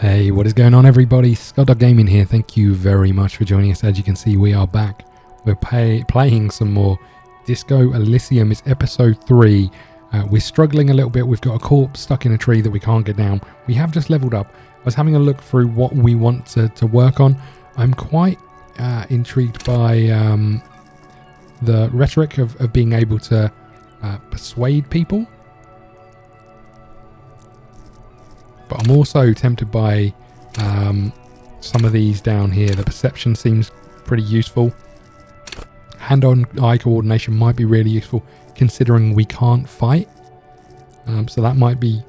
Hey, what is going on, everybody? ScottDogGaming here. Thank you very much for joining us. As you can see, we are back. We're playing some more Disco Elysium. It's episode 3. We're struggling a little bit. We've got a corpse stuck in a tree that we can't get down. We have just leveled up. I was having a look through what we want to work on. I'm quite intrigued by the rhetoric of being able to persuade people. But I'm also tempted by some of these down here. The perception seems pretty useful. Hand-on-eye coordination might be really useful, considering we can't fight. So that might be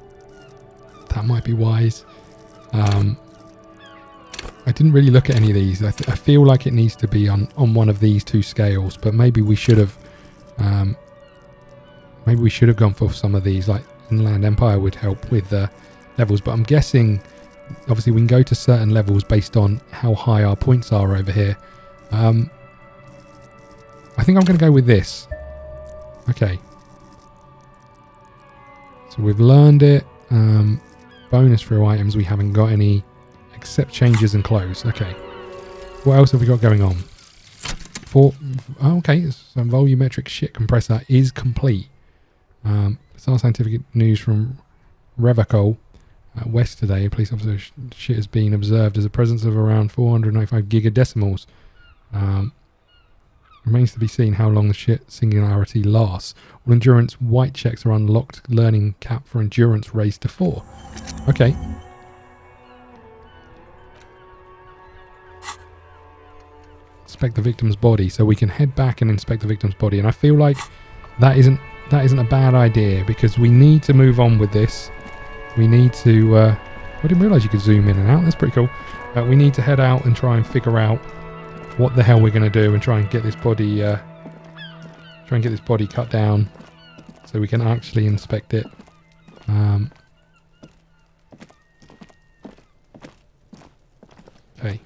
wise. I didn't really look at any of these. I feel like it needs to be on one of these two scales, but maybe we should have gone for some of these. Like Inland Empire would help with the levels, but I'm guessing obviously we can go to certain levels based on how high our points are over here. I think I'm going to go with this. Okay, so we've learned it. Bonus through items, we haven't got any except changes and clothes. Okay, what else have we got going on? Okay, some volumetric shit compressor is complete. It's our scientific news from Revacol. West today, a police officer shit has been observed as a presence of around 495 gigadecimals. Remains to be seen how long the shit singularity lasts. All endurance white checks are unlocked. Learning cap for endurance raised to 4. Okay. Inspect the victim's body, so we can head back and inspect the victim's body. And I feel like that isn't a bad idea, because we need to move on with this. We need to, I didn't realise you could zoom in and out, that's pretty cool. We need to head out and try and figure out what the hell we're going to do and try and get this body, cut down so we can actually inspect it. Okay,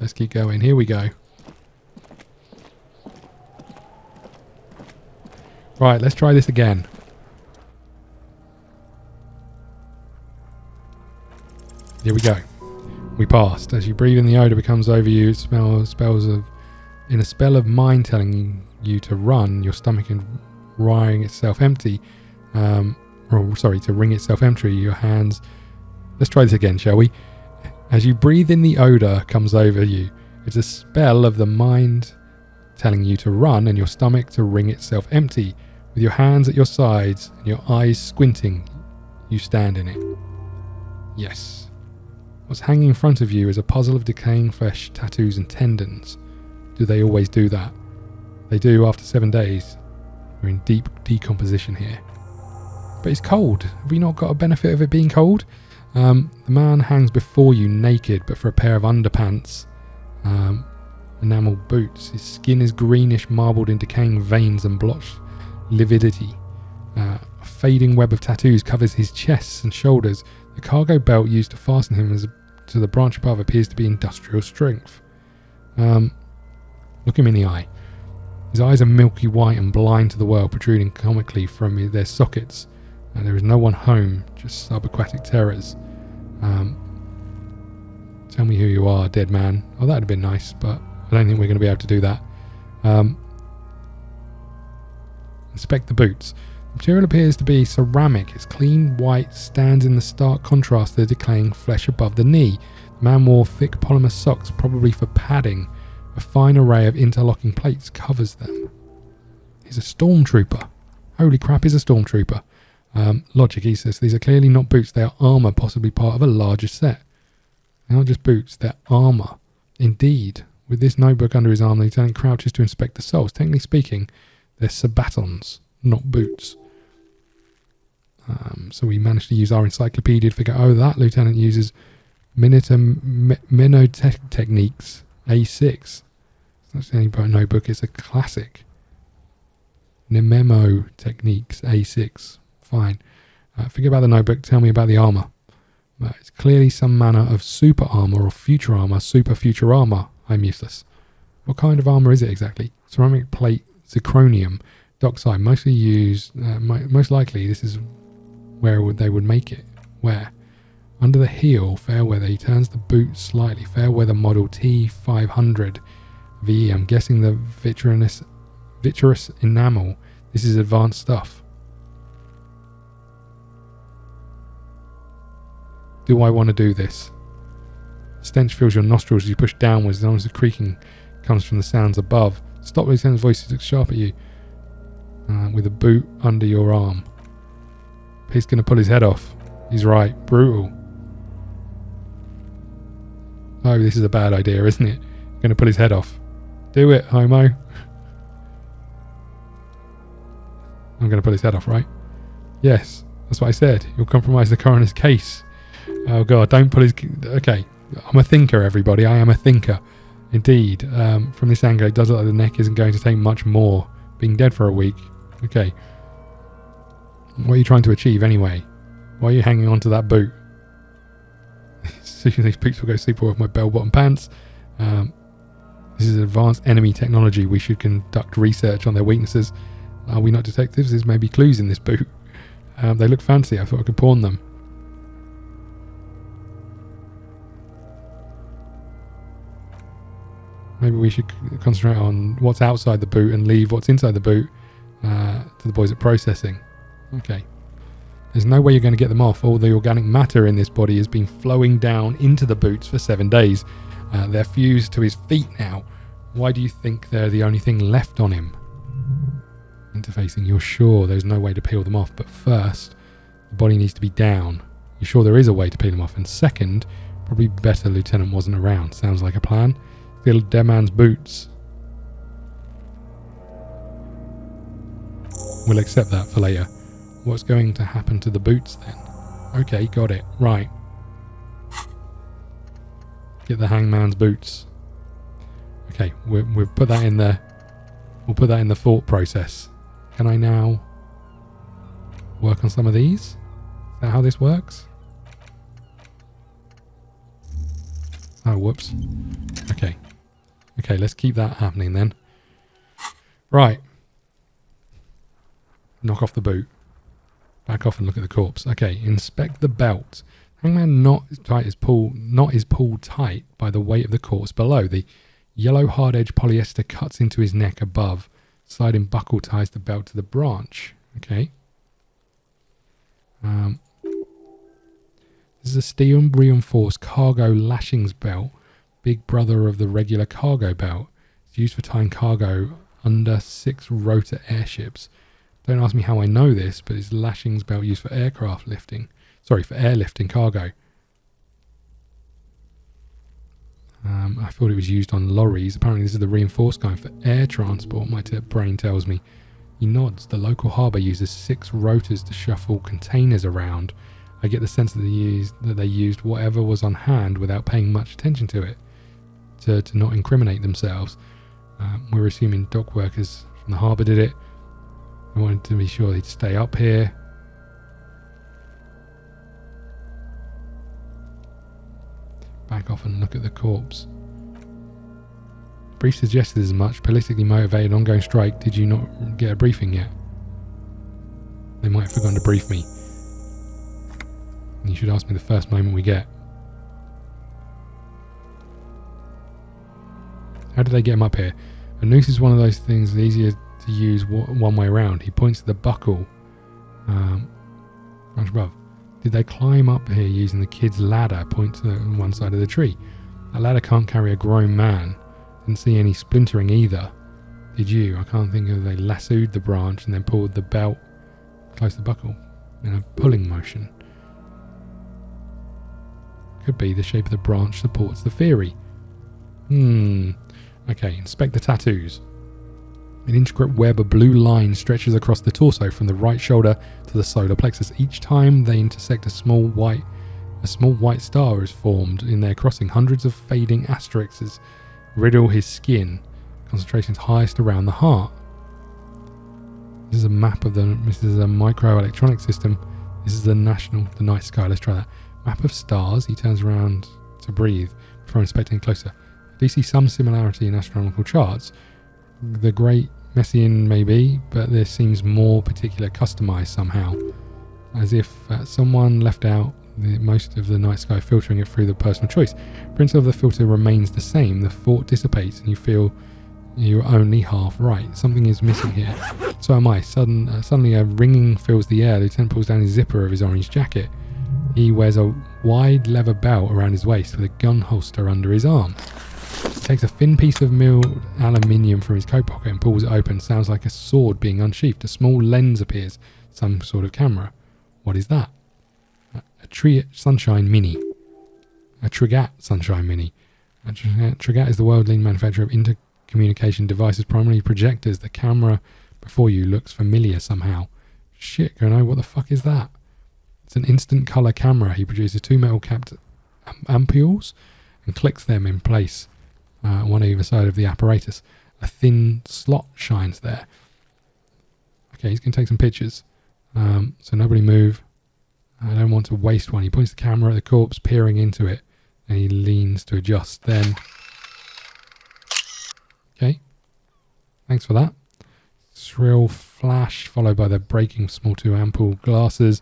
let's keep going, here we go. Right, let's try this again. Here we go. We passed. As you breathe in, the odor becomes over you. It in a spell of mind telling you to run, your stomach and wring itself empty. To wring itself empty. Your hands. Let's try this again, shall we? As you breathe in, the odor comes over you. It's a spell of the mind telling you to run, and your stomach to wring itself empty. With your hands at your sides and your eyes squinting, you stand in it. Yes. What's hanging in front of you is a puzzle of decaying flesh, tattoos and tendons. Do they always do that? They do after 7 days. We're in deep decomposition here. But it's cold. Have we not got a benefit of it being cold? The man hangs before you naked, but for a pair of underpants. Enamel boots. His skin is greenish, marbled in decaying veins and blotched lividity. A fading web of tattoos covers his chest and shoulders. The cargo belt used to fasten him to the branch above appears to be industrial strength. Look him in the eye. His eyes are milky white and blind to the world, protruding comically from their sockets. And there is no one home, just subaquatic terrors. Tell me who you are, dead man. Oh, that'd have been nice, but I don't think we're going to be able to do that. Inspect the boots. The material appears to be ceramic. It's clean white, stands in the stark contrast to the decaying flesh above the knee. The man wore thick polymer socks, probably for padding. A fine array of interlocking plates covers them. He's a stormtrooper. Holy crap, he's a stormtrooper. Logic, he says. These are clearly not boots. They are armour, possibly part of a larger set. They're not just boots, they're armour. Indeed. With this notebook under his arm, the lieutenant crouches to inspect the soles. Technically speaking, they're sabatons, not boots. So we managed to use our encyclopedia to figure out, that lieutenant uses Techniques A6. That's any notebook, it's a classic. Memo Techniques A6. Fine. Forget about the notebook, tell me about the armour. It's clearly some manner of super armour or future armour, future armour. I'm useless. What kind of armour is it exactly? Ceramic plate, zirconium, dockside, mostly used, most likely this is where they would make it. Where? Under the heel, fair weather. He turns the boot slightly. Fair weather model T500 VE. I'm guessing the vitreous enamel. This is advanced stuff. Do I want to do this? Stench fills your nostrils as you push downwards. As long as the creaking comes from the sounds above. Stop, Lieutenant's voice. He looks sharp at you. With a boot under your arm. He's going to pull his head off. He's right. Brutal. Oh, this is a bad idea, isn't it? Going to pull his head off. Do it, homo. I'm going to pull his head off, right? Yes, that's what I said. You'll compromise the coroner's case. Oh, God, don't pull his... Okay, I'm a thinker, everybody. I am a thinker. Indeed. From this angle, it does look like the neck isn't going to take much more. Being dead for a week. Okay. What are you trying to achieve, anyway? Why are you hanging on to that boot? These boots will go super well with my bell-bottom pants. This is advanced enemy technology. We should conduct research on their weaknesses. Are we not detectives? There's maybe clues in this boot. They look fancy. I thought I could pawn them. Maybe we should concentrate on what's outside the boot and leave what's inside the boot to the boys at processing. Okay. There's no way you're going to get them off. All the organic matter in this body has been flowing down into the boots for 7 days. They're fused to his feet now. Why do you think they're the only thing left on him? Interfacing, you're sure there's no way to peel them off, but first, the body needs to be down. You're sure there is a way to peel them off, and second, probably better Lieutenant wasn't around. Sounds like a plan. Steal dead man's boots. We'll accept that for later. What's going to happen to the boots then? Okay, got it. Right. Get the hangman's boots. Okay, we'll put that in the... We'll put that in the thought process. Can I now work on some of these? Is that how this works? Oh, whoops. Okay. Okay, let's keep that happening then. Right. Knock off the boot. Back off and look at the corpse. Okay, inspect the belt. Hangman knot is pulled tight by the weight of the corpse below. The yellow hard edge polyester cuts into his neck above. Sliding buckle ties the belt to the branch. Okay. This is a steel reinforced cargo lashings belt. Big brother of the regular cargo belt. It's used for tying cargo under 6 rotor airships. Don't ask me how I know this, but it's lashings belt used for aircraft lifting. Sorry, for airlifting cargo. I thought it was used on lorries. Apparently this is the reinforced kind for air transport, my brain tells me. He nods. The local harbour uses 6 rotors to shuffle containers around. I get the sense that they used whatever was on hand without paying much attention to it, to not incriminate themselves. We're assuming dock workers from the harbour did it. I wanted to be sure he'd stay up here. Back off and look at the corpse. The brief suggested as much. Politically motivated ongoing strike. Did you not get a briefing yet? They might have forgotten to brief me. And you should ask me the first moment we get. How did they get him up here? A noose is one of those things that's easier to use one way around. He points to the buckle. Branch above. Did they climb up here using the kid's ladder? Point to one side of the tree. That ladder can't carry a grown man. Didn't see any splintering either. Did you? I can't think of. They lassoed the branch and then pulled the belt close to the buckle in a pulling motion. Could be the shape of the branch supports the theory. Okay, inspect the tattoos. An intricate web of blue lines stretches across the torso from the right shoulder to the solar plexus. Each time they intersect, a small white star is formed in their crossing. Hundreds of fading asterisks riddle his skin. Concentrations highest around the heart. This is a map of this is a microelectronic system. This is the night sky. Let's try that. Map of stars. He turns around to breathe before inspecting closer. I do see some similarity in astronomical charts. The Great Messian maybe, but this seems more particular, customized somehow. As if someone left out most of the night sky, filtering it through the personal choice. Principle of the filter remains the same. The thought dissipates and you feel you're only half right. Something is missing here. So am I. Suddenly a ringing fills the air. Lieutenant pulls down his zipper of his orange jacket. He wears a wide leather belt around his waist with a gun holster under his arm. He takes a thin piece of milled aluminium from his coat pocket and pulls it open. Sounds like a sword being unsheathed. A small lens appears. Some sort of camera. What is that? A Sunshine Mini. A Interrogate Sunshine Mini. Interrogate is the world-leading manufacturer of intercommunication devices, primarily projectors. The camera before you looks familiar somehow. Shit, Gono, what the fuck is that? It's an instant colour camera. He produces 2 metal-capped ampules and clicks them in place, one either side of the apparatus. A thin slot shines there. Okay, he's going to take some pictures. So nobody move. I don't want to waste one. He points the camera at the corpse, peering into it, and he leans to adjust. Then, okay, thanks for that. Shrill flash followed by the breaking of small 2 ampule glasses.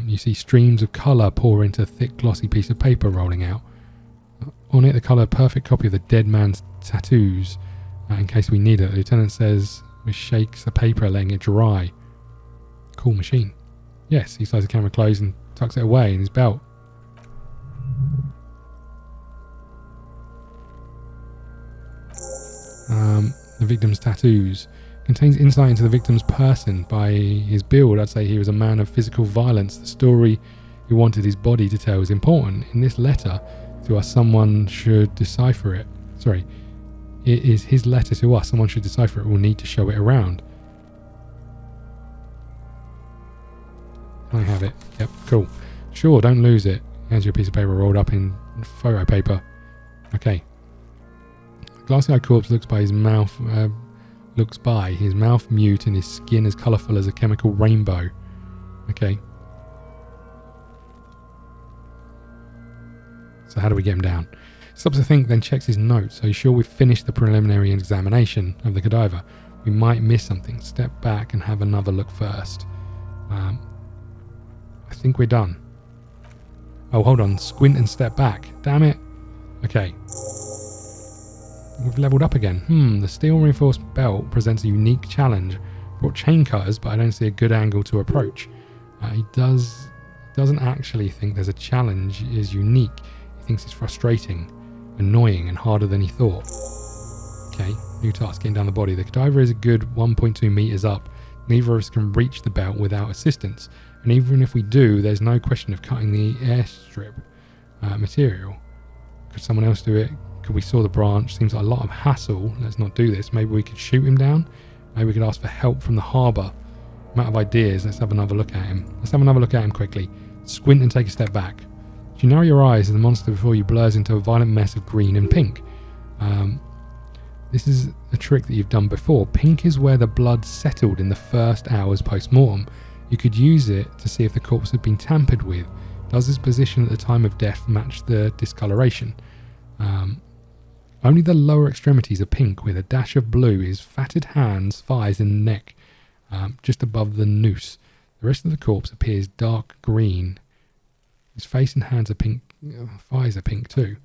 You see streams of colour pour into a thick glossy piece of paper rolling out. On it, the colour perfect copy of the dead man's tattoos. In case we need it, the lieutenant says, which shakes the paper, letting it dry. Cool machine. Yes, he slides the camera closed and tucks it away in his belt. The victim's tattoos. Contains insight into the victim's person. By his build, I'd say he was a man of physical violence. The story he wanted his body to tell is important. In this letter to us, someone should decipher it. Sorry, it is his letter to us. Someone should decipher it. We'll need to show it around. Can I have it? Yep, cool. Sure, don't lose it. Hands you a piece of paper rolled up in photo paper. Okay. The glassy-eyed corpse looks by his mouth mute and his skin as colourful as a chemical rainbow. Okay. So how do we get him down? Stops to think, then checks his notes. Are you sure we've finished the preliminary examination of the cadaver? We might miss something. Step back and have another look first. I think we're done. Oh, hold on. Squint and step back. Damn it. Okay. We've leveled up again. The steel reinforced belt presents a unique challenge. Brought chain cutters, but I don't see a good angle to approach. He doesn't actually think there's a challenge is unique. He thinks it's frustrating, annoying, and harder than he thought. Okay, new task, getting down the body. The cadaver is a good 1.2 meters up. Neither of us can reach the belt without assistance. And even if we do, there's no question of cutting the airstrip material. Could someone else do it? Could we saw the branch? Seems like a lot of hassle. Let's not do this. Maybe we could shoot him down. Maybe we could ask for help from the harbour. I'm out of ideas. Let's have another look at him. Let's have another look at him quickly. Squint and take a step back. As you narrow your eyes, the monster before you blurs into a violent mess of green and pink. This is a trick that you've done before. Pink is where the blood settled in the first hours post-mortem. You could use it to see if the corpse had been tampered with. Does its position at the time of death match the discoloration? Only the lower extremities are pink with a dash of blue. His fatted hands, thighs and neck just above the noose. The rest of the corpse appears dark green. His face and hands are pink. Thighs are pink too.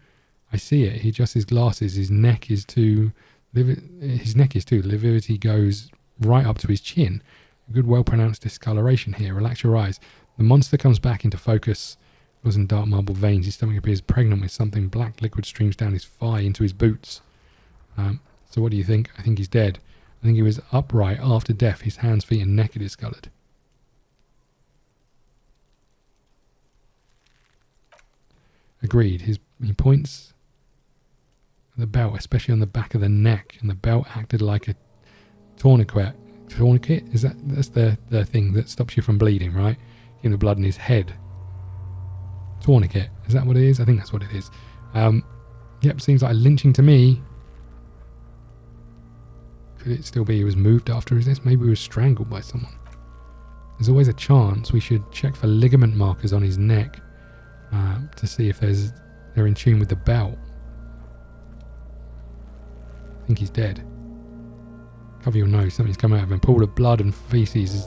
I see it. He adjusts his glasses. His neck is too. Lividity goes right up to his chin. A good, well-pronounced discoloration here. Relax your eyes. The monster comes back into focus. It was in dark marble veins. His stomach appears pregnant with something. Black liquid streams down his thigh into his boots. So what do you think? I think he's dead. I think he was upright after death. His hands, feet and neck are discoloured. Agreed. He points at the belt, especially on the back of the neck, and the belt acted like a tourniquet. Tourniquet? That's the thing that stops you from bleeding, right? Getting the blood in his head. Tourniquet. Is that what it is? I think that's what it is. Yep, seems like a lynching to me. Could it still be he was moved after his death? Maybe he was strangled by someone. There's always a chance. We should check for ligament markers on his neck to see if they're in tune with the belt. I think he's dead. Cover your nose. Something's come out of him. A pool of blood and feces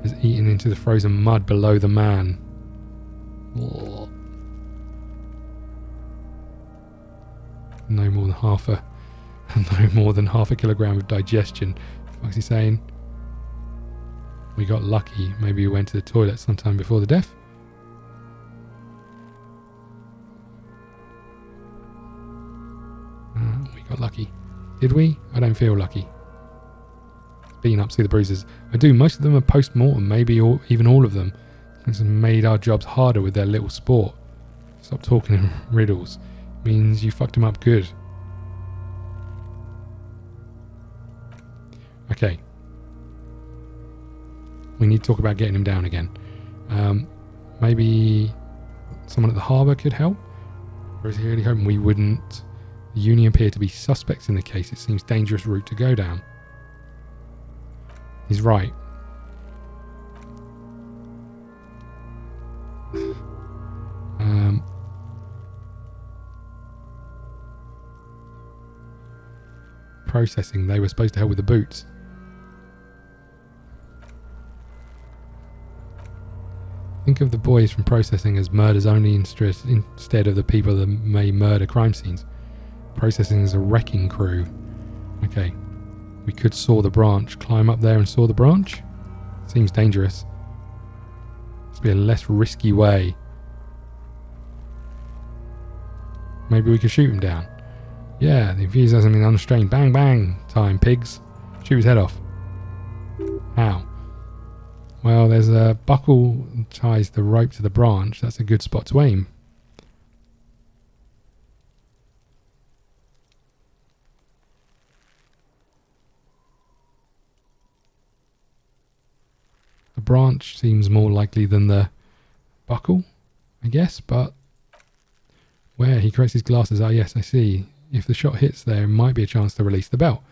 has eaten into the frozen mud below the man. Oh. No more than half a kilogram of digestion. What's he saying? We got lucky. Maybe we went to the toilet sometime before the death. We got lucky. Did we? I don't feel lucky. Beating up, see the bruises. I do. Most of them are post-mortem. Maybe even all of them. This has made our jobs harder with their little sport. Stop talking in riddles. Means you fucked him up good. Okay. We need to talk about getting him down again. Maybe someone at the harbour could help? Or is he really hoping we wouldn't? The Uni appear to be suspects in the case. It seems a dangerous route to go down. He's right. Processing. They were supposed to help with the boots. Think of the boys from processing as murders only instead of the people that may murder crime scenes. Processing is a wrecking crew. Okay. We could saw the branch. Climb up there and saw the branch? Seems dangerous. Must be a less risky way. Maybe we could shoot him down. Yeah, the enthusiasm is unrestrained. Bang, bang time, pigs. Shoot his head off. How? Well, there's a buckle ties the rope to the branch. That's a good spot to aim. The branch seems more likely than the buckle, I guess, but where? He corrects his glasses. Ah, yes, I see. If the shot hits there, might be a chance to release the belt.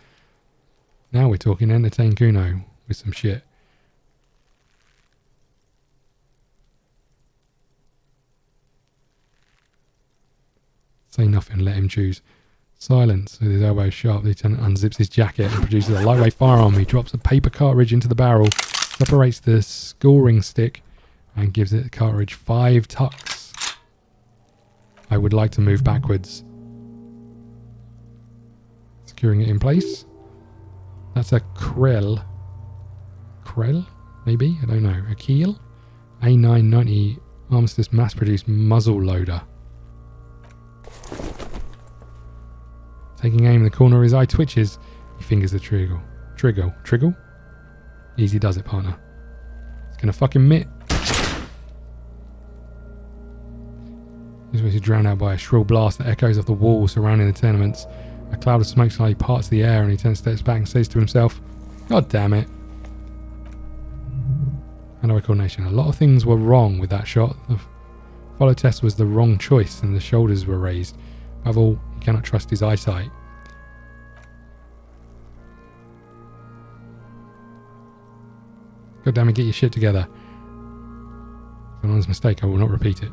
Now we're talking. Entertain Kuno with some shit. Say nothing, let him choose. Silence. With his elbow sharp, the lieutenant unzips his jacket and produces a lightweight firearm. He drops a paper cartridge into the barrel, separates the scoring stick, and gives it the cartridge 5 tucks. I would like to move backwards. Securing it in place. That's a Krell. Krell? Maybe? I don't know. A Keel? A990 Armistice mass-produced muzzle loader. Taking aim in the corner of his eye twitches. He fingers the trigger. Trigger? Easy does it, partner. It's gonna fucking mitt. He's was drowned out by a shrill blast that echoes off the wall surrounding the tenements. A cloud of smoke slightly parts the air and he 10 steps back and says to himself, God damn it. Hand-eye coordination. A lot of things were wrong with that shot. The follow test was the wrong choice and the shoulders were raised. Above all, he cannot trust his eyesight. God damn it, get your shit together. It's an honest mistake, I will not repeat it.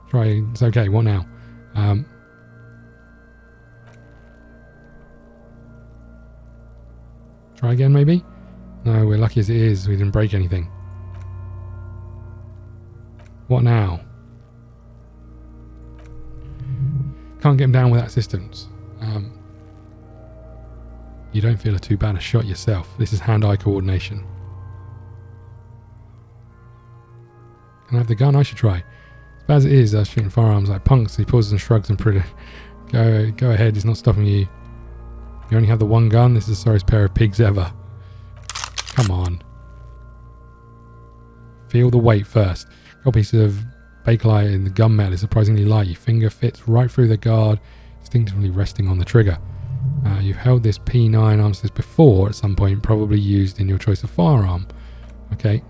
Try, it's okay, what now? Try again, maybe? No, we're lucky as it is, we didn't break anything. What now? Can't get him down without assistance. You don't feel too bad a shot yourself. This is hand-eye coordination. Can I have the gun? I should try. As bad as it is, shooting firearms like punks. He pauses and shrugs and pretty. Go ahead, he's not stopping you. You only have the one gun? This is the sorriest pair of pigs ever. Come on. Feel the weight first. Got a piece of bakelite in the gunmetal is surprisingly light. Your finger fits right through the guard, instinctively resting on the trigger. You've held this P9 armistice before at some point, probably used in your choice of firearm. Okay.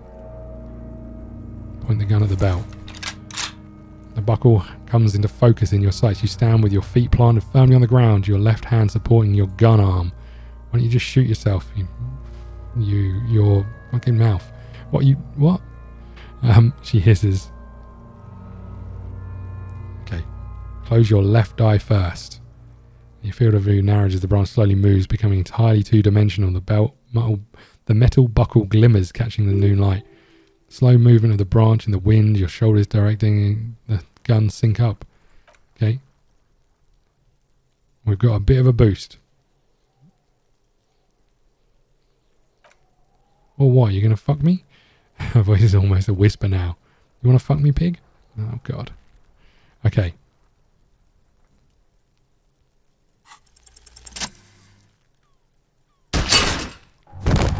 Point the gun at the belt. The buckle comes into focus in your sights. You stand with your feet planted firmly on the ground, your left hand supporting your gun arm. Why don't you just shoot yourself? Your fucking mouth. What? She hisses. Okay. Close your left eye first. Your field of view narrows as the branch slowly moves, becoming entirely two-dimensional. The metal buckle glimmers, catching the noon light. Slow movement of the branch in the wind, your shoulders directing the gun sync up. Okay. We've got a bit of a boost. Or what? You're going to fuck me? My voice is almost a whisper now. You want to fuck me, pig? Oh, God. Okay.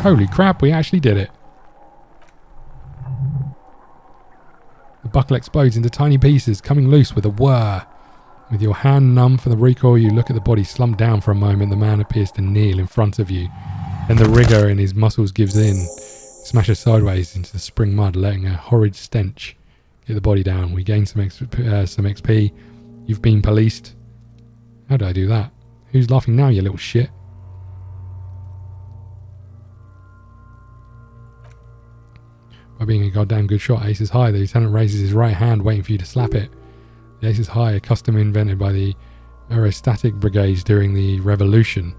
Holy crap, we actually did it. The buckle explodes into tiny pieces, coming loose with a whir. With your hand numb from the recoil, you look at the body slump down for a moment. The man appears to kneel in front of you. Then the rigor in his muscles gives in. He smashes sideways into the spring mud, letting a horrid stench get the body down. We gain some XP. You've been policed. How do I do that? Who's laughing now, you little shit? By being a goddamn good shot, Ace is high. The lieutenant raises his right hand, waiting for you to slap it. The Ace is high, a custom invented by the aerostatic brigades during the Revolution.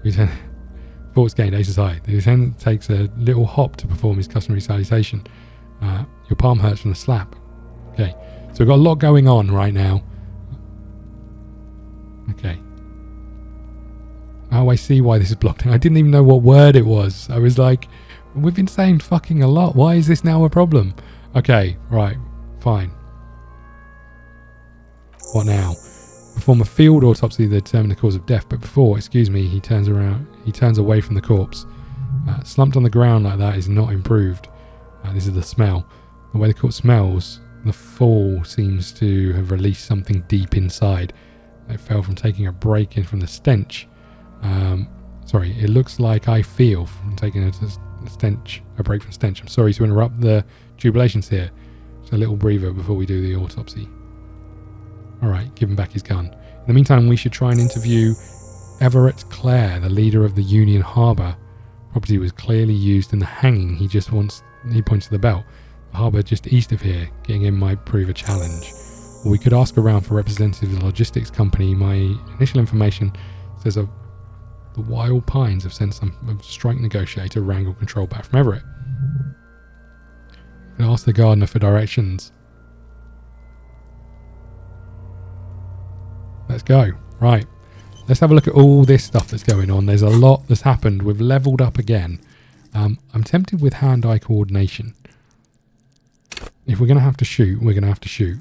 Lieutenant, thoughts gained, Ace is high. The lieutenant takes a little hop to perform his customary salutation. Your palm hurts from the slap. Okay, so we've got a lot going on right now. Okay. Oh, I see why this is blocked. I didn't even know what word it was. I was like, we've been saying fucking a lot. Why is this now a problem? Okay, right, fine. What now? Perform a field autopsy to determine the cause of death. But before, excuse me, he turns away from the corpse. Slumped on the ground like that is not improved. This is the smell. The way the corpse smells, the fall seems to have released something deep inside. It fell from taking a break in from the stench. Sorry, it looks like I feel from taking a break from stench. I'm sorry to interrupt the jubilations here. Just a little breather before we do the autopsy. Alright, give him back his gun. In the meantime, we should try and interview Everett Clare, the leader of the Union Harbour. Property was clearly used in the hanging. He points to the belt. The harbour just east of here. Getting in might prove a challenge. Or we could ask around for representatives of the logistics company. My initial information says the Wild Pines have sent some strike negotiator wrangle control back from Everett. We can ask the gardener for directions. Let's go. Right. Let's have a look at all this stuff that's going on. There's a lot that's happened. We've leveled up again. I'm tempted with hand-eye coordination. If we're going to have to shoot, we're going to have to shoot.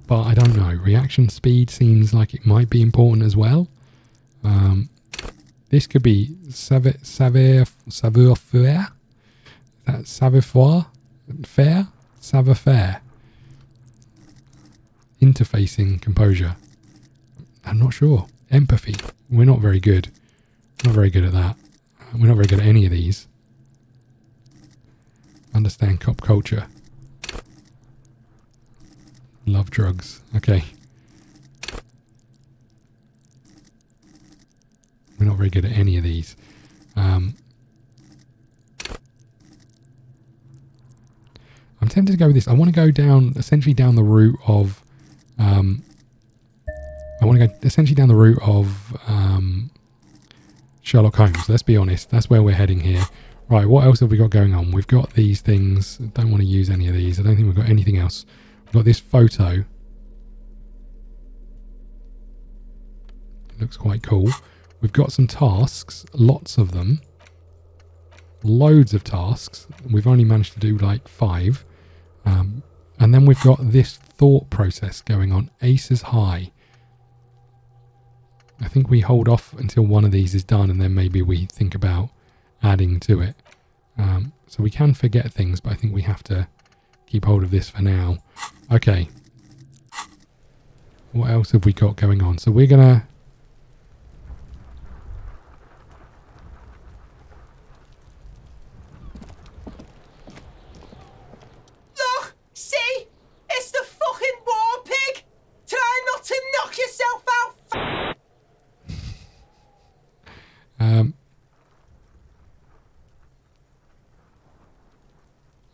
But I don't know. Reaction speed seems like it might be important as well. This could be savoir-faire. That savoir-faire. Interfacing composure. I'm not sure. Empathy. We're not very good. Not very good at that. We're not very good at any of these. Understand cop culture. Love drugs. Okay. We're not very good at any of these. I'm tempted to go with this. I want to go down, essentially down the route of Sherlock Holmes. Let's be honest. That's where we're heading here. Right, what else have we got going on? We've got these things. Don't want to use any of these. I don't think we've got anything else. We've got this photo. Looks quite cool. We've got some tasks. Lots of them. Loads of tasks. We've only managed to do like 5. And then we've got this thought process going on. Ace is high. I think we hold off until one of these is done and then maybe we think about adding to it. So we can forget things, but I think we have to keep hold of this for now. Okay. What else have we got going on? So we're going to... Look! See? It's the fucking war pig! Try not to knock yourself out!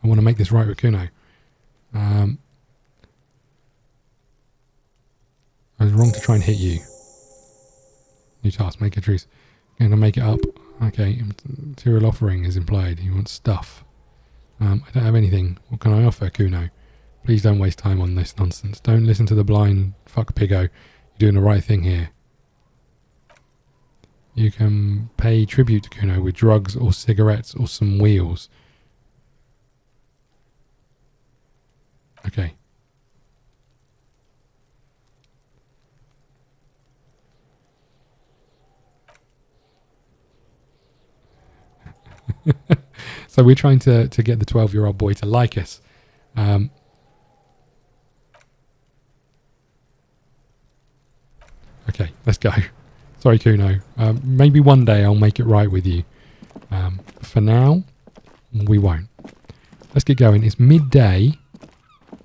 I want to make this right with Kuno. I was wrong to try and hit you. New task, make a truce. Going to make it up. Okay, material offering is implied. He wants stuff. I don't have anything. What can I offer, Kuno? Please don't waste time on this nonsense. Don't listen to the blind fuck piggo. You're doing the right thing here. You can pay tribute to Kuno with drugs or cigarettes or some wheels. Okay. So we're trying to get the 12-year-old boy to like us. Okay, let's go. Sorry, Kuno. Maybe one day I'll make it right with you. For now, we won't. Let's get going. It's midday.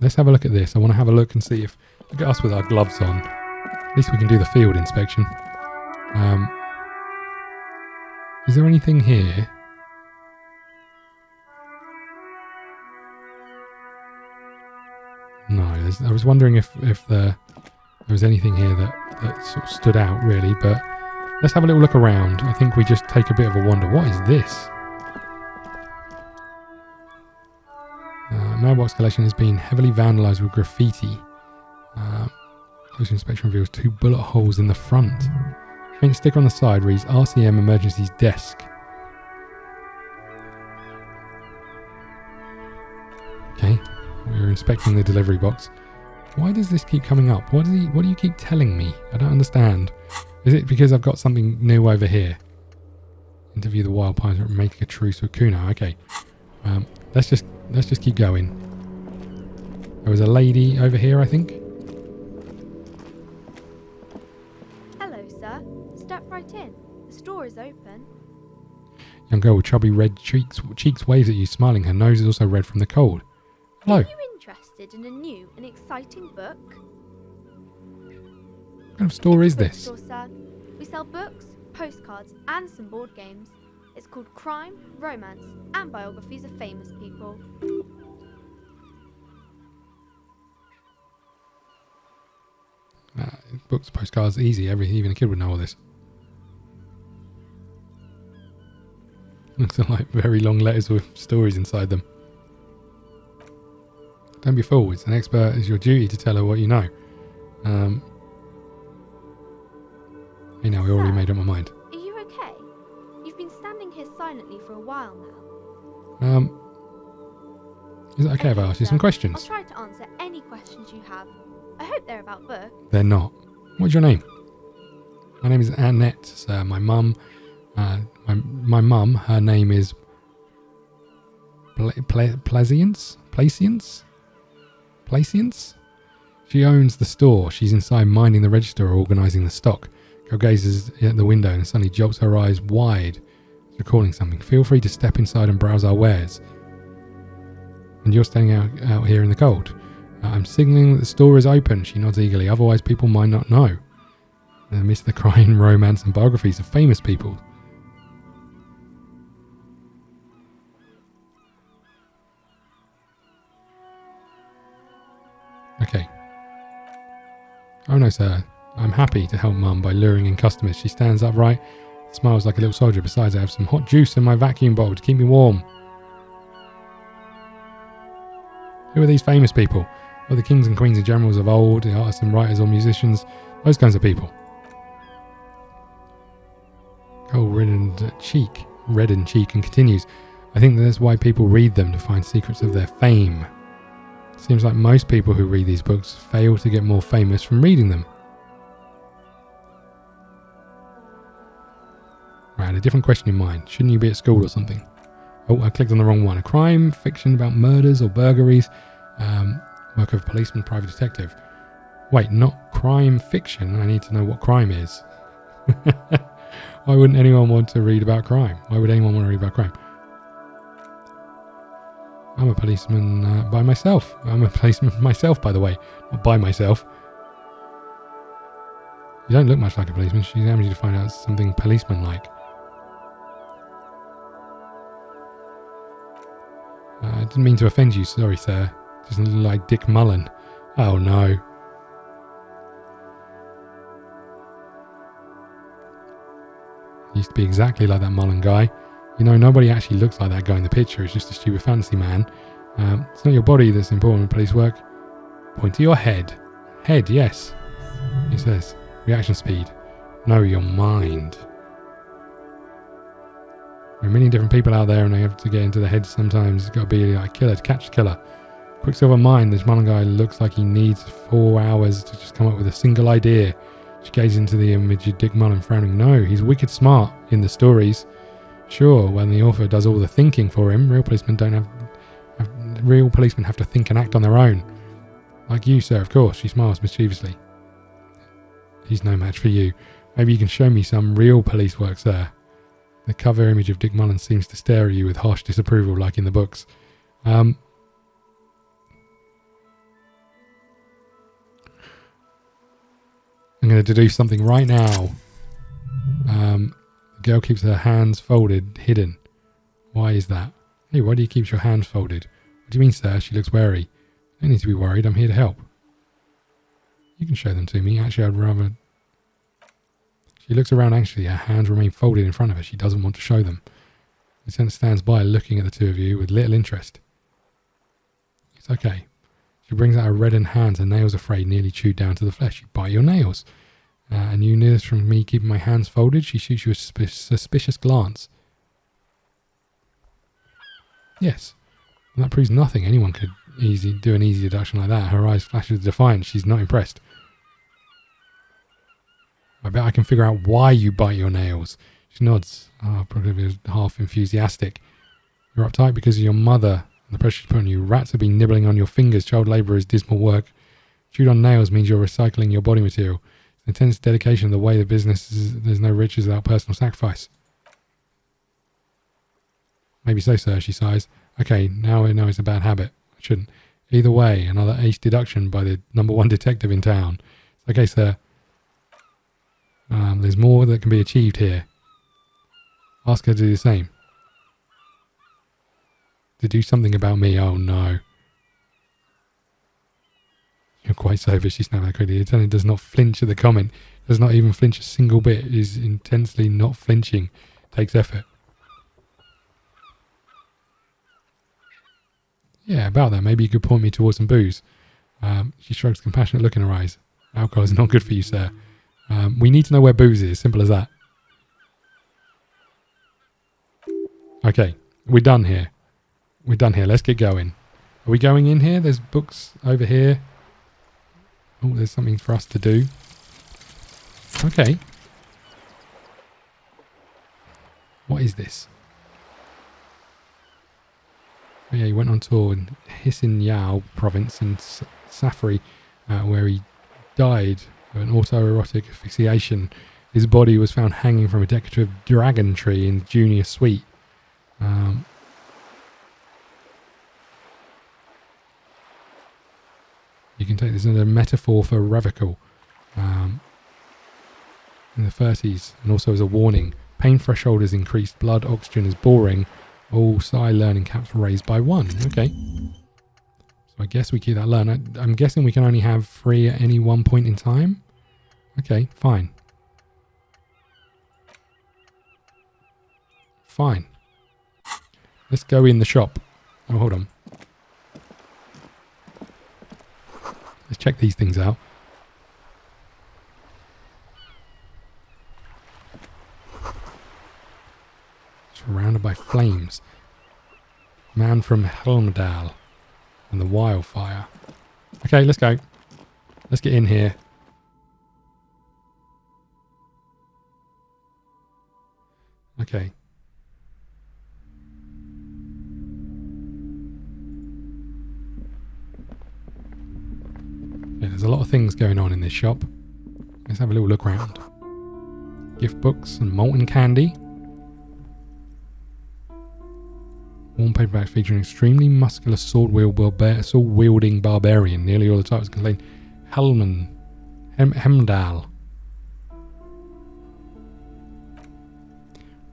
Let's have a look at this. I want to have a look and see if... Look at us with our gloves on. At least we can do the field inspection. Is there anything here? No, I was wondering if there was anything here that sort of stood out, really, but let's have a little look around. I think we just take a bit of a wander. What is this? Mailbox collection has been heavily vandalised with graffiti. Close inspection reveals 2 bullet holes in the front. Faint sticker on the side reads RCM Emergencies Desk. Okay, we're inspecting the delivery box. Why does this keep coming up? What do you keep telling me? I don't understand. Is it because I've got something new over here? Interview the wild pirate and make a truce with Kuno. Okay. Let's just keep going. There was a lady over here, I think. Hello, sir. Step right in. The store is open. Young girl with chubby red cheeks waves at you, smiling. Her nose is also red from the cold. Hello. Are you interested in a new and exciting book? What kind of store is this? Store, sir. We sell books, postcards, and some board games. It's called Crime, Romance, and Biographies of Famous People. Books, postcards, easy. Even a kid would know all this. Looks like very long letters with stories inside them. Don't be fooled. It's an expert. It's your duty to tell her what you know. You know, we already made up my mind. Are you okay? You've been standing here silently for a while now. Is it okay if I ask you some questions? I'll try to answer any questions you have. I hope they're about books. They're not. What's your name? My name is Annette, sir. My mum, my mum, her name is Placience? She owns the store. She's inside minding the register or organising the stock. Girl gazes at the window and suddenly jolts her eyes wide. She's recalling something. Feel free to step inside and browse our wares. And you're standing out here in the cold. I'm signalling that the store is open. She nods eagerly. Otherwise, people might not know. Amidst the crime, romance, and biographies of famous people. Okay. Oh no, sir. I'm happy to help Mum by luring in customers. She stands upright, smiles like a little soldier. Besides, I have some hot juice in my vacuum bowl to keep me warm. Who are these famous people? Well, the kings and queens and generals of old, the artists and writers or musicians, those kinds of people. Reddened cheek and continues. I think that's why people read them, to find secrets of their fame. Seems like most people who read these books fail to get more famous from reading them. Right, I had a different question in mind. Shouldn't you be at school or something? Oh, I clicked on the wrong one. A crime fiction about murders or burglaries. Work of a policeman, private detective. Wait, not crime fiction. I need to know what crime is. Why wouldn't anyone want to read about crime? Why would anyone want to read about crime? I'm a policeman by myself. I'm a policeman myself, by the way. Not by myself. You don't look much like a policeman. She's aiming you to find out something policeman-like. I didn't mean to offend you. Sorry, sir. Doesn't look like Dick Mullen. Oh, no. Used to be exactly like that Mullen guy. You know, nobody actually looks like that guy in the picture. It's just a stupid fantasy man. It's not your body that's important in police work. Point to your head. Head, yes. He says. Reaction speed. No, your mind. There are many different people out there and they have to get into the head sometimes. It's got to be like killer to catch the killer. Quicksilver mind. This Mullen guy looks like he needs 4 hours to just come up with a single idea. She gazes into the image of Dick Mullen frowning. No, he's wicked smart in the stories. Sure, when the author does all the thinking for him, real policemen have to think and act on their own. Like you, sir, of course. She smiles mischievously. He's no match for you. Maybe you can show me some real police work, sir. The cover image of Dick Mullen seems to stare at you with harsh disapproval, like in the books. I'm going to do something right now. The girl keeps her hands folded, hidden. Why is that? Hey, why do you keep your hands folded? What do you mean, sir? She looks wary. Don't need to be worried. I'm here to help. You can show them to me. Actually, I'd rather... She looks around anxiously. Her hands remain folded in front of her. She doesn't want to show them. The lieutenant stands by, looking at the two of you with little interest. It's okay. She brings out her reddened hands, her nails are frayed, nearly chewed down to the flesh. You bite your nails. And you knew this from me keeping my hands folded? She shoots you a suspicious glance. Yes. And that proves nothing. Anyone could do an easy deduction like that. Her eyes flash with defiance. She's not impressed. I bet I can figure out why you bite your nails. She nods. Probably half enthusiastic. You're uptight because of your mother and the pressure she's put on you. Rats have been nibbling on your fingers. Child labour is dismal work. Chewed on nails means you're recycling your body material. Intense dedication of the way the business is. There's no riches without personal sacrifice. Maybe so, sir, she sighs. Okay, now I know it's a bad habit. I shouldn't. Either way, another ace deduction by the #1 detective in town. Okay, sir. There's more that can be achieved here. Ask her to do the same. To do something about me. Oh no. You're quite sober, she snapped quickly. The lieutenant does not flinch at the comment. Does not even flinch a single bit. Is intensely not flinching. Takes effort. Yeah, about that. Maybe you could point me towards some booze. She shrugs a compassionate look in her eyes. Alcohol is not good for you, sir. We need to know where booze is. Simple as that. Okay, we're done here. We're done here. Let's get going. Are we going in here? There's books over here. Oh, there's something for us to do. Okay. What is this? Oh, yeah, he went on tour in Hisin province in Safari, where he died of an autoerotic asphyxiation. His body was found hanging from a decorative dragon tree in Junior Suite. You can take this as a metaphor for revival in the 30s, and also as a warning. Pain threshold is increased, blood oxygen is boring. All psi learning caps raised by 1. Okay. So I guess we keep that learn. I'm guessing we can only have 3 at any one point in time. Okay, fine. Fine. Let's go in the shop. Oh, hold on. Let's check these things out. Surrounded by flames. Man from Helmdal and the wildfire. Okay, let's go. Let's get in here. Okay. Yeah, there's a lot of things going on in this shop. Let's have a little look around. Gift books and molten candy. Worn paperbacks featuring extremely muscular sword-wielding barbarian. Nearly all the titles contain Hemdal.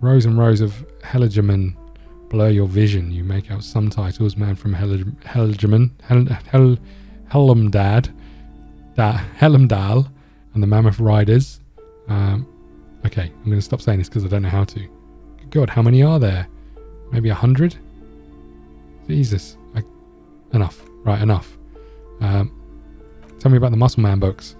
Rows and rows of Heligemen blur your vision. You make out some titles. Man from Heligemen, Helmdal, and the Mammoth Riders. Okay, I'm going to stop saying this because I don't know how to. Good God, how many are there? Maybe 100? Jesus. Enough. Right, enough. Tell me about the Muscle Man books.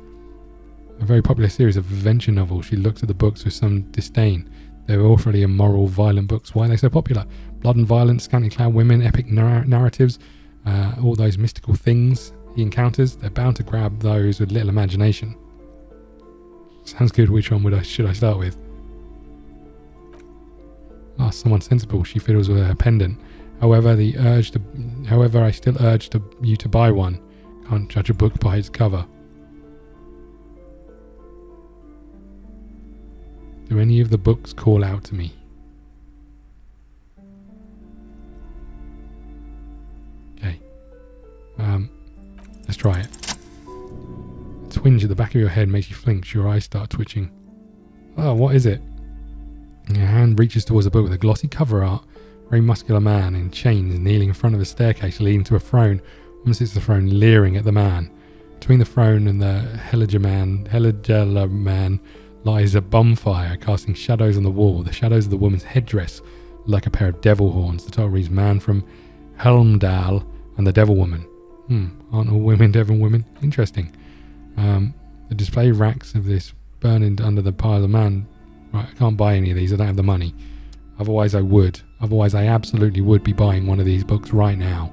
A very popular series of adventure novels. She looked at the books with some disdain. They were awfully immoral, violent books. Why are they so popular? Blood and violence, scantily clad women, epic narratives, all those mystical things he encounters. They're bound to grab those with little imagination. Sounds good. Which one should I start with? Ask someone sensible. She fiddles with her pendant. However, I still urge you to buy one. Can't judge a book by its cover. Do any of the books call out to me? Okay. Let's try it. A twinge at the back of your head makes you flinch. Your eyes start twitching. Oh, what is it? Your hand reaches towards a book with a glossy cover art. Very muscular man in chains kneeling in front of a staircase leading to a throne. Woman sits at the throne leering at the man. Between the throne and the Heligella man lies a bonfire casting shadows on the wall. The shadows of the woman's headdress like a pair of devil horns. The title reads Man from Helmdal and the Devil Woman. Aren't all women devil women? Interesting. The display racks of this burning under the pile of man. Right, I can't buy any of these. I don't have the money. Otherwise I would. Otherwise I absolutely would be buying one of these books right now.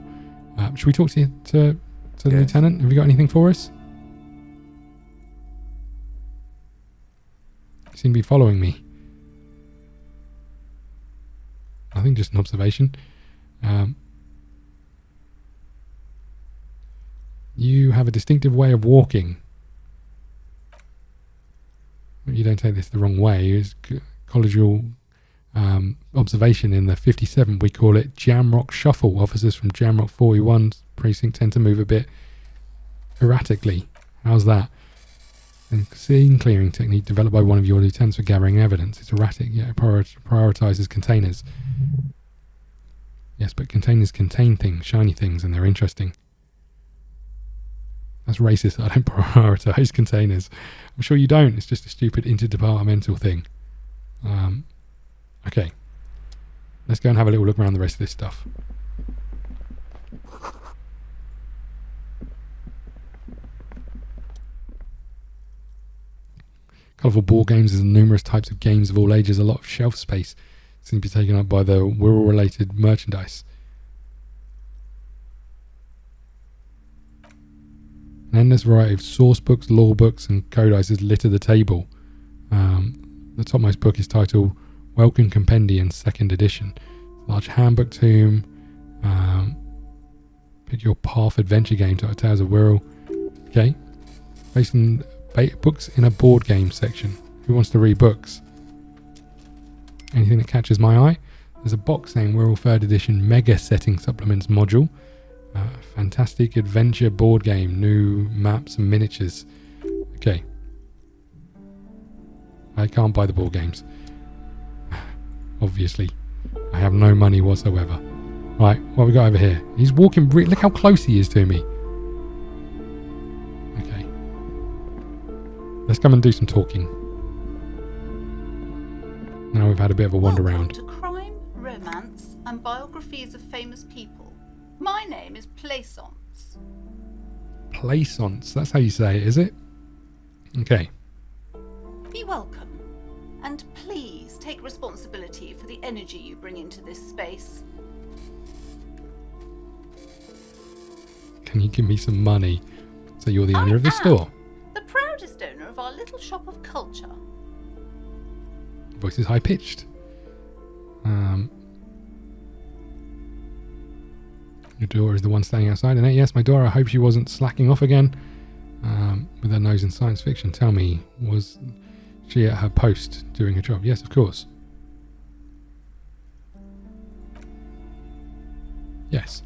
Should we talk to the lieutenant? Have you got anything for us? You seem to be following me. I think just an observation. You have a distinctive way of walking. You don't take this the wrong way. It's collegial observation in the 57th. We call it Jamrock Shuffle. Officers from Jamrock 41 precinct tend to move a bit erratically. How's that? And scene clearing technique developed by one of your lieutenants for gathering evidence. It's erratic, yet it prioritizes containers. Yes, but containers contain things, shiny things, and they're interesting. That's racist. I don't prioritize containers. I'm sure you don't. It's just a stupid interdepartmental thing. Okay. Let's go and have a little look around the rest of this stuff. Colourful board games and numerous types of games of all ages. A lot of shelf space seems to be taken up by the Wirral-related merchandise. An endless variety of source books, law books, and codices litter the table. The topmost book is titled Welcome Compendium 2nd Edition. Large handbook tome. Pick your path adventure game to Tales of Wirral. Okay. Based on books in a board game section. Who wants to read books? Anything that catches my eye? There's a box saying Wirral 3rd Edition Mega Setting Supplements module. Fantastic adventure board game, new maps and miniatures. Okay. I can't buy the board games. Obviously. I have no money whatsoever. Right, what have we got over here? He's walking... Look how close he is to me. Okay. Let's come and do some talking. Now we've had a bit of a wander around. To crime, romance, and biographies of famous people. My name is Plaisance. Plaisance, that's how you say it, is it? Okay. Be welcome, and please take responsibility for the energy you bring into this space. Can you give me some money? So you're the owner of this store? The proudest owner of our little shop of culture. Voice is high pitched. Your daughter is the one standing outside. And yes, my daughter. I hope she wasn't slacking off again with her nose in science fiction. Tell me, was she at her post doing her job? Yes, of course. Yes.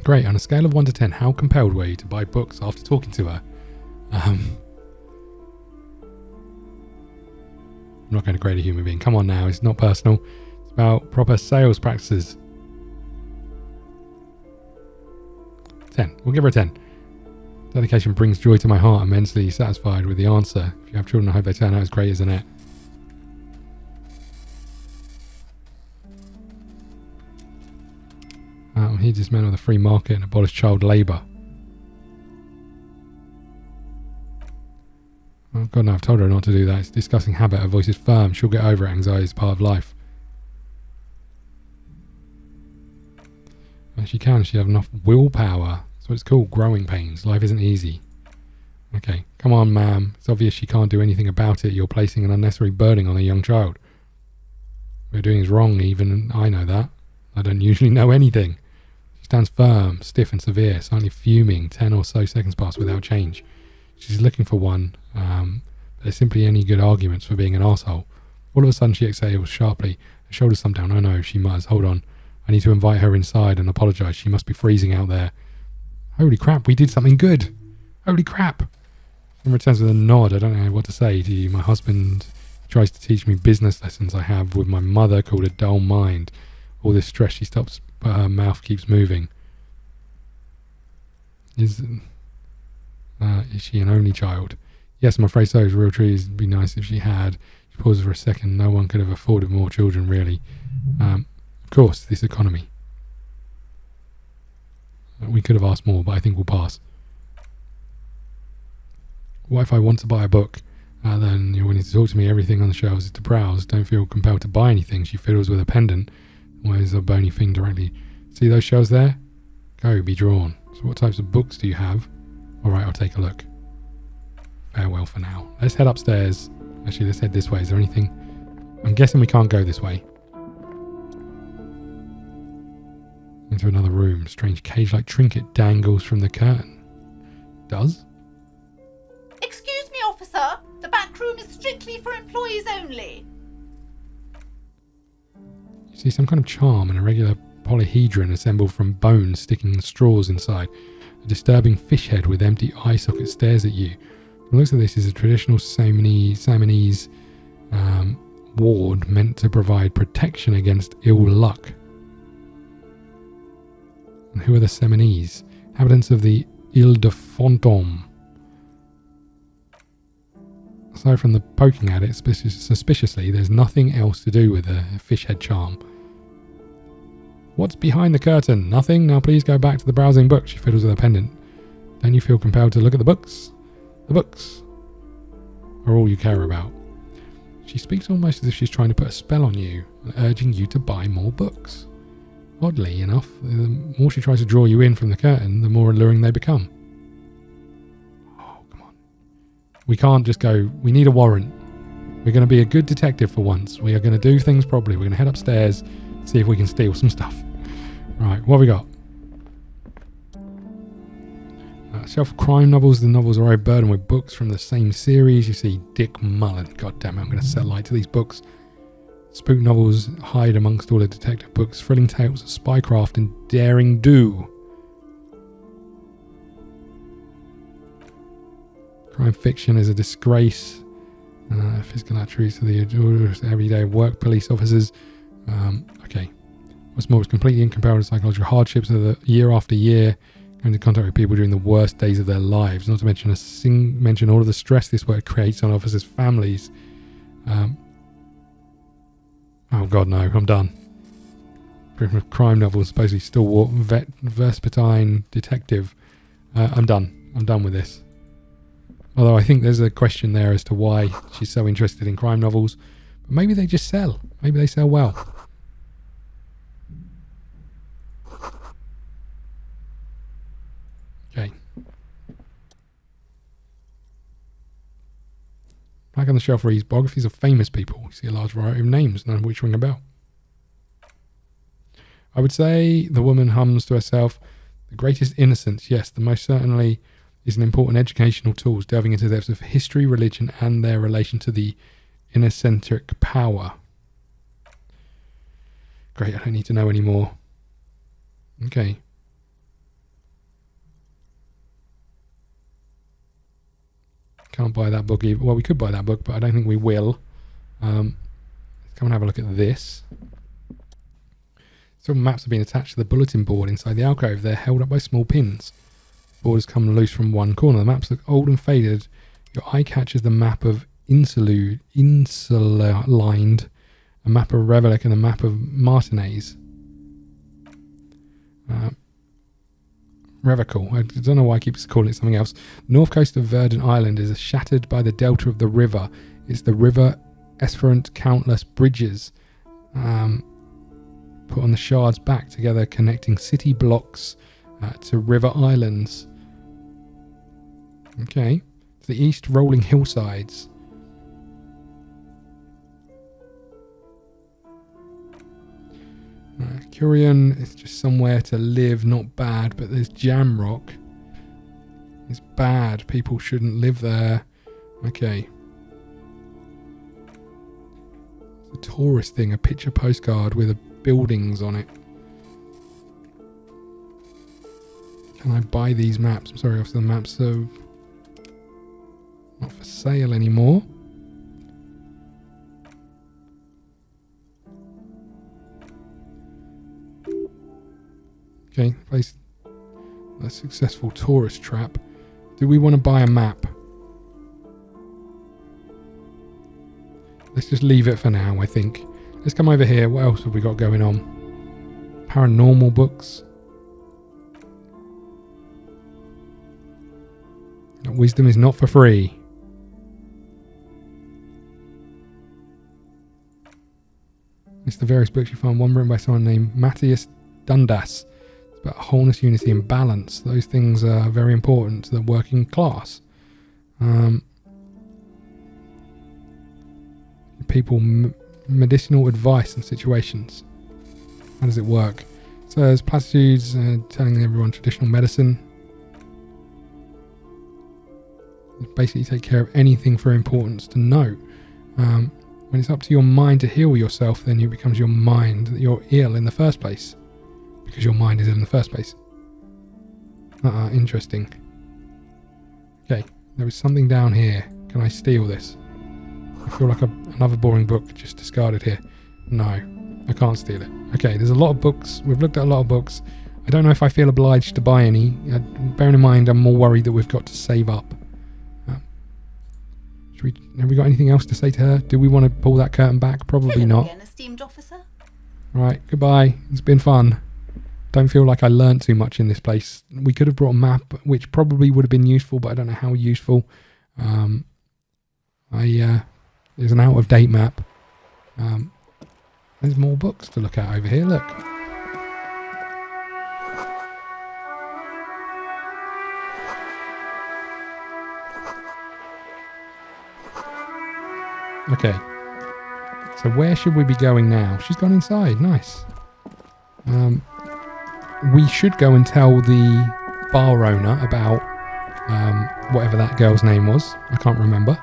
Great. On a scale of 1 to 10, how compelled were you to buy books after talking to her? I'm not going to grade a human being. Come on now. It's not personal. It's about proper sales practices. 10. We'll give her a 10. Dedication brings joy to my heart. I'm immensely satisfied with the answer. If you have children, I hope they turn out as great as Annette. He dismantled the free market and abolished child labour. Oh God, no, I've told her not to do that. It's a disgusting habit. Her voice is firm. She'll get over it. Anxiety is part of life. And she can. She have enough willpower. That's what it's called. Growing pains. Life isn't easy. Okay, come on, ma'am. It's obvious she can't do anything about it. You're placing an unnecessary burden on a young child. What you're doing is wrong. Even I know that. I don't usually know anything. She stands firm, stiff and severe, slightly fuming. 10 or so seconds pass without change. She's looking for one. There's simply any good arguments for being an arsehole. All of a sudden she exhales sharply. Her shoulders thump down. Oh no, she mutters. Hold on. I need to invite her inside and apologise. She must be freezing out there. Holy crap, we did something good. Holy crap. And returns with a nod. I don't know what to say to you. My husband tries to teach me business lessons I have with my mother called a dull mind. All this stress, she stops, but her mouth keeps moving. Is she an only child? Yes, I'm afraid so. It's real true. It'd be nice if she had. She pauses for a second. No one could have afforded more children, really. Of course, this economy. We could have asked more, but I think we'll pass. What if I want to buy a book? Then you're willing to talk to me. Everything on the shelves is to browse. Don't feel compelled to buy anything. She fiddles with a pendant. Wears a bony thing directly. See those shelves there? Go, be drawn. So what types of books do you have? Alright, I'll take a look. Farewell for now. Let's head upstairs. Actually, let's head this way. Is there anything? I'm guessing we can't go this way. Into another room. Strange cage-like trinket dangles from the curtain. Does? Excuse me, officer. The back room is strictly for employees only. You see some kind of charm and a regular polyhedron assembled from bones sticking straws inside. A disturbing fish head with empty eye sockets stares at you. From the looks of this is a traditional Siamese ward meant to provide protection against ill luck. And who are the Siamese? Inhabitants of the Ile de Fantôme. Aside from the poking at it suspiciously, there's nothing else to do with the fish head charm. What's behind the curtain? Nothing? Now please go back to the browsing book. She fiddles with her pendant. Don't you feel compelled to look at the books? The books are all you care about. She speaks almost as if she's trying to put a spell on you, urging you to buy more books. Oddly enough, the more she tries to draw you in from the curtain, the more alluring they become. Oh, come on. We can't just go, we need a warrant. We're going to be a good detective for once. We are going to do things properly. We're going to head upstairs, see if we can steal some stuff. Right, what have we got? Shelf of crime novels. The novels are overburdened with books from the same series. You see Dick Mullen. God damn it, I'm going to set light to these books. Spook novels hide amongst all the detective books. Thrilling tales of spycraft and daring do. Crime fiction is a disgrace. Physical attributes of the everyday work police officers. Okay. What's more, it's completely incomparable to psychological hardships of the year after year. Going into contact with people during the worst days of their lives. Not to mention mention all of the stress this work creates on officers' families. Oh God, no! I'm done. Crime novels, supposedly stalwart, versatile detective. I'm done. I'm done with this. Although I think there's a question there as to why she's so interested in crime novels. But maybe they just sell. Maybe they sell well. Okay. Back on the shelf reads biographies of famous people. You see a large variety of names, none of which ring a bell. I would say the woman hums to herself, the greatest innocence, yes, the most certainly is an important educational tool, delving into the depths of history, religion, and their relation to the innocentric power. Great, I don't need to know any more. Okay. Can't buy that book either. Well, we could buy that book, but I don't think we will. Let's come and have a look at this. Several maps have been attached to the bulletin board inside the alcove. They're held up by small pins. Borders come loose from one corner. The maps look old and faded. Your eye catches the map of Insulined, a map of Revelik, and a map of Martinez. Revical. I don't know why I keep calling it something else. The north coast of Verdant Island is shattered by the delta of the river. It's the river efferent countless bridges. Put on the shards back together, connecting city blocks to river islands. Okay. To the east, rolling hillsides. Curion is just somewhere to live, not bad, but there's Jamrock. It's bad. People shouldn't live there. Okay. It's a tourist thing, a picture postcard with buildings on it. Can I buy these maps? I'm sorry, after the maps are not for sale anymore. Okay, place a successful tourist trap. Do we want to buy a map? Let's just leave it for now, I think. Let's come over here. What else have we got going on? Paranormal books. Wisdom is not for free. It's the various books you find. One written by someone named Matthias Dundas. About wholeness, unity, and balance. Those things are very important to the working class. People, medicinal advice in situations. How does it work? So there's platitudes telling everyone traditional medicine. Basically take care of anything for importance to note. When it's up to your mind to heal yourself, then it becomes your mind that you're ill in the first place. Because your mind is in the first place. Interesting. Okay, there is something down here. Can I steal this? I feel like another boring book just discarded here. No, I can't steal it. Okay, there's a lot of books. We've looked at a lot of books. I don't know if I feel obliged to buy any. Bearing in mind, I'm more worried that we've got to save up. Have we got anything else to say to her? Do we want to pull that curtain back? Probably not. Again, esteemed officer. Right, goodbye. It's been fun. Don't feel like I learnt too much in this place. We could have brought a map, which probably would have been useful, but I don't know how useful. There's an out-of-date map. There's more books to look at over here. Look. Okay. So where should we be going now? She's gone inside. Nice. We should go and tell the bar owner about whatever that girl's name was. I can't remember.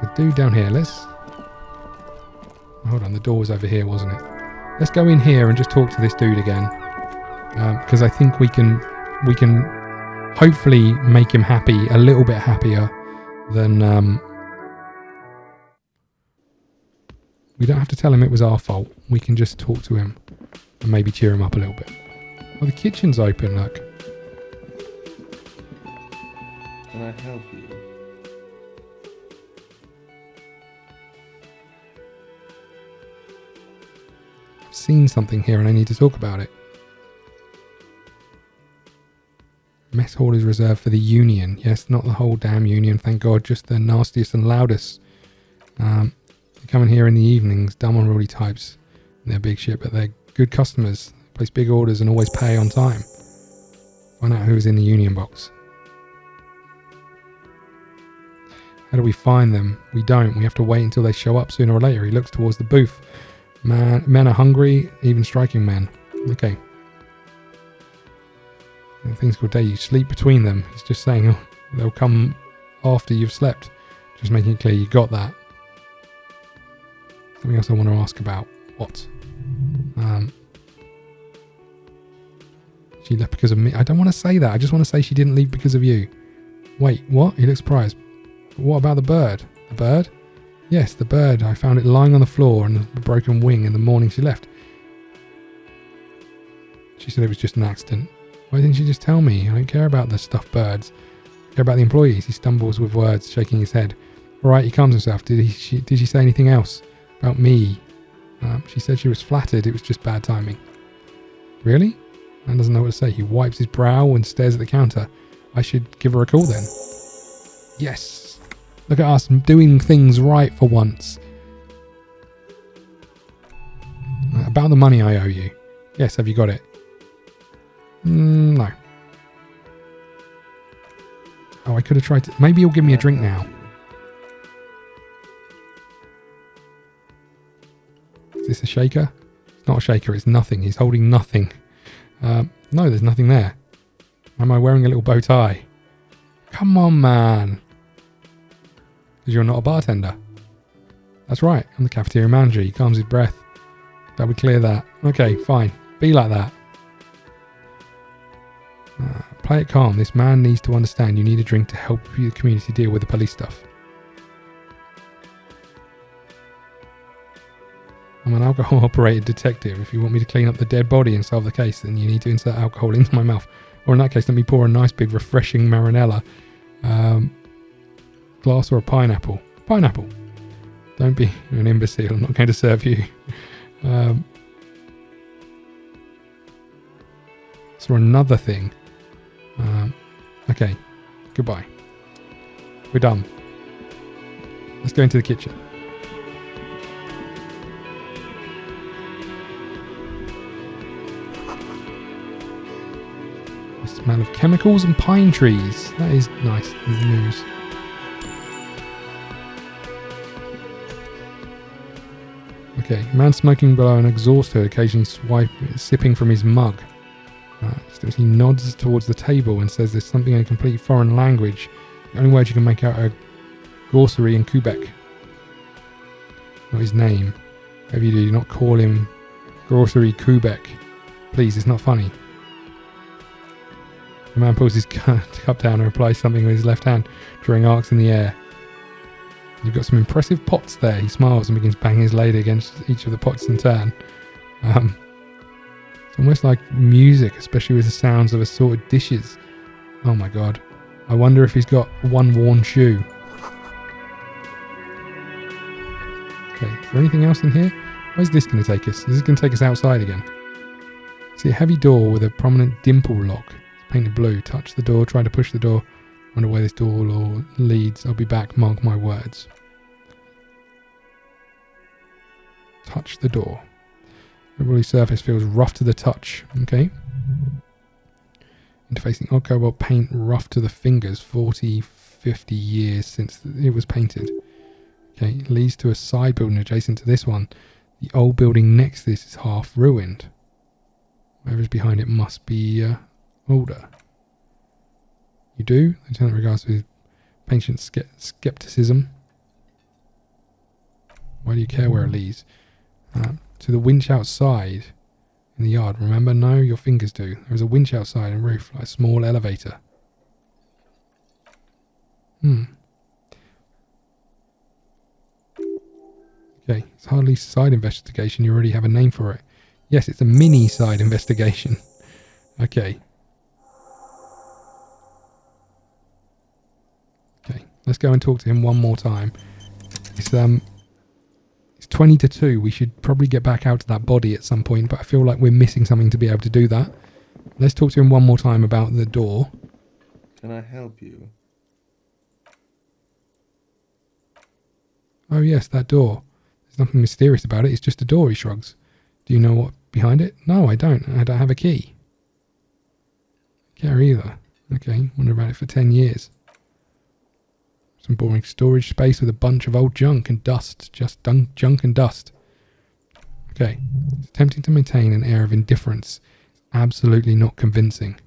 The dude down here, hold on, the door was over here, wasn't it? Let's go in here and just talk to this dude again. Because I think we can hopefully make him happy, a little bit happier than... We don't have to tell him it was our fault. We can just talk to him and maybe cheer him up a little bit. Oh, the kitchen's open, look. Can I help you? I've seen something here and I need to talk about it. Mess hall is reserved for the Union. Yes, not the whole damn Union, thank God. Just the nastiest and loudest. They come in here in the evenings, dumb unruly types. They're big shit, but they're good customers. They place big orders and always pay on time. Find out who's in the Union box. How do we find them? We don't. We have to wait until they show up sooner or later. He looks towards the booth. Men are hungry, even striking men. Okay. And things called day. You sleep between them. He's just saying they'll come after you've slept. Just making it clear you got that. Something else I want to ask about. What? She left because of me. I don't want to say that. I just want to say she didn't leave because of you. Wait, what? He looks surprised. What about the bird? The bird? Yes, the bird. I found it lying on the floor and a broken wing in the morning she left. She said it was just an accident. Why didn't she just tell me? I don't care about the stuffed birds. I care about the employees. He stumbles with words, shaking his head. All right, he calms himself. Did she say anything else? About me? She said she was flattered. It was just bad timing. Really? Man doesn't know what to say. He wipes his brow and stares at the counter. I should give her a call then. Yes. Look at us doing things right for once. About the money I owe you. Yes, have you got it? No. Oh, I could have tried to... Maybe you'll give me a drink now. Is this a shaker? It's not a shaker, it's nothing. He's holding nothing. No, there's nothing there. Am I wearing a little bow tie? Come on, man. Because you're not a bartender. That's right, I'm the cafeteria manager. He calms his breath. That would clear that. Okay, fine. Be like that. Play it calm. This man needs to understand you need a drink to help the community deal with the police stuff. I'm an alcohol-operated detective. If you want me to clean up the dead body and solve the case, then you need to insert alcohol into my mouth. Or in that case, let me pour a nice big refreshing marinella. Glass or a pineapple? Pineapple. Don't be an imbecile. I'm not going to serve you. So another thing. Okay. Goodbye. We're done. Let's go into the kitchen. The smell of chemicals and pine trees. That is nice news. Okay, man smoking below an exhaust hood, occasionally sipping from his mug. He nods towards the table and says there's something in a complete foreign language. The only words you can make out are grocery and Quebec. Not his name. Whatever you do not call him grocery Quebec. Please, it's not funny. The man pulls his cup down and applies something with his left hand, drawing arcs in the air. You've got some impressive pots there. He smiles and begins banging his ladle against each of the pots in turn. It's almost like music, especially with the sounds of assorted dishes. Oh my god. I wonder if he's got one worn shoe. Okay, is there anything else in here? Where's this going to take us? Is this going to take us outside again? See a heavy door with a prominent dimple lock. It's painted blue. Touch the door, try to push the door. Wonder where this door leads. I'll be back, mark my words. Touch the door. The woolly surface feels rough to the touch. Okay. Interfacing odd cobalt paint rough to the fingers. 40, 50 years since it was painted. Okay. It leads to a side building adjacent to this one. The old building next to this is half ruined. Whatever's behind it must be older. You do? Lieutenant regards with patient skepticism. Why do you care where it leads? To the winch outside in the yard. Remember? No, your fingers do. There's a winch outside and roof, like a small elevator. Okay, it's hardly side investigation. You already have a name for it. Yes, it's a mini side investigation. Okay. Okay, let's go and talk to him one more time. It's 20 to 2. We should probably get back out to that body at some point, but I feel like we're missing something to be able to do that. Let's talk to him one more time about the door. Can I help you? Oh yes, that door. There's nothing mysterious about it. It's just a door, he shrugs. Do you know what's behind it? No, I don't. I don't have a key. Care either. Okay, wonder about it for 10 years. Some boring storage space with a bunch of old junk and dust. Just junk and dust. Okay. It's attempting to maintain an air of indifference. It's absolutely not convincing.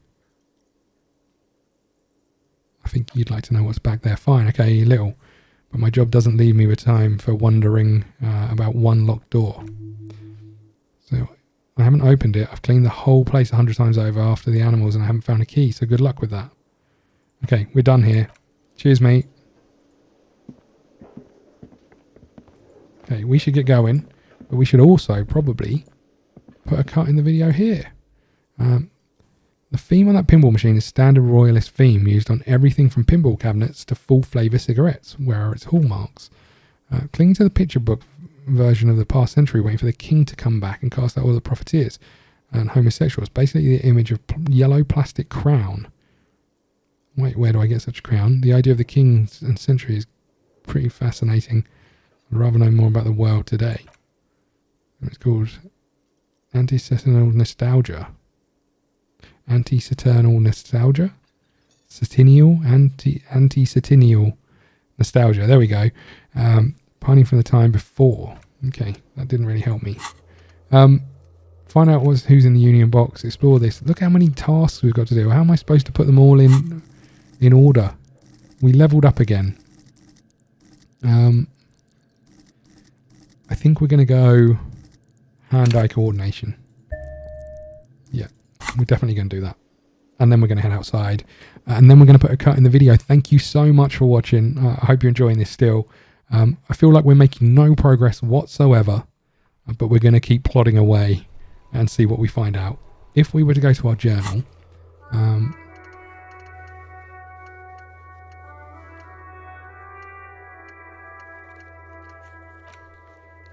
I think you'd like to know what's back there. Fine, okay, little. But my job doesn't leave me with time for wondering about one locked door. So I haven't opened it. I've cleaned the whole place 100 times over after the animals and I haven't found a key. So good luck with that. Okay, we're done here. Cheers, mate. Okay, we should get going, but we should also probably put a cut in the video here. The theme on that pinball machine is standard royalist theme used on everything from pinball cabinets to full flavour cigarettes, where are its hallmarks. Clinging to the picture book version of the past century, waiting for the king to come back and cast out all the profiteers and homosexuals. Basically the image of yellow plastic crown. Wait, where do I get such a crown? The idea of the kings and century is pretty fascinating. I'd rather know more about the world today. It's called Anti-Saturnal Nostalgia. Anti-Saturnal Nostalgia? Saturnial? Anti-Saturnial Nostalgia. There we go. Pining from the time before. Okay, that didn't really help me. Find out who's in the Union box. Explore this. Look how many tasks we've got to do. How am I supposed to put them all in order? We leveled up again. I think we're going to go hand-eye coordination. Yeah, we're definitely going to do that. And then we're going to head outside. And then we're going to put a cut in the video. Thank you so much for watching. I hope you're enjoying this still. I feel like we're making no progress whatsoever. But we're going to keep plodding away and see what we find out. If we were to go to our journal...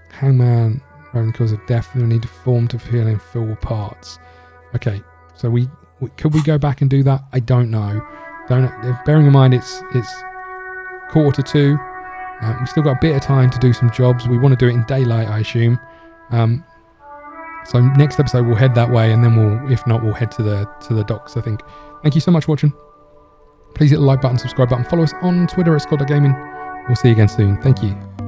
Hangman, running the cause of death, we need to form to feel in full parts. Okay, so we could we go back and do that? I don't know. Bearing in mind it's 1:45. We've still got a bit of time to do some jobs. We want to do it in daylight, I assume. So next episode we'll head that way, and then if not, we'll head to the docks, I think. Thank you so much for watching. Please hit the like button, subscribe button, follow us on Twitter at ScottDogGaming. We'll see you again soon. Thank you.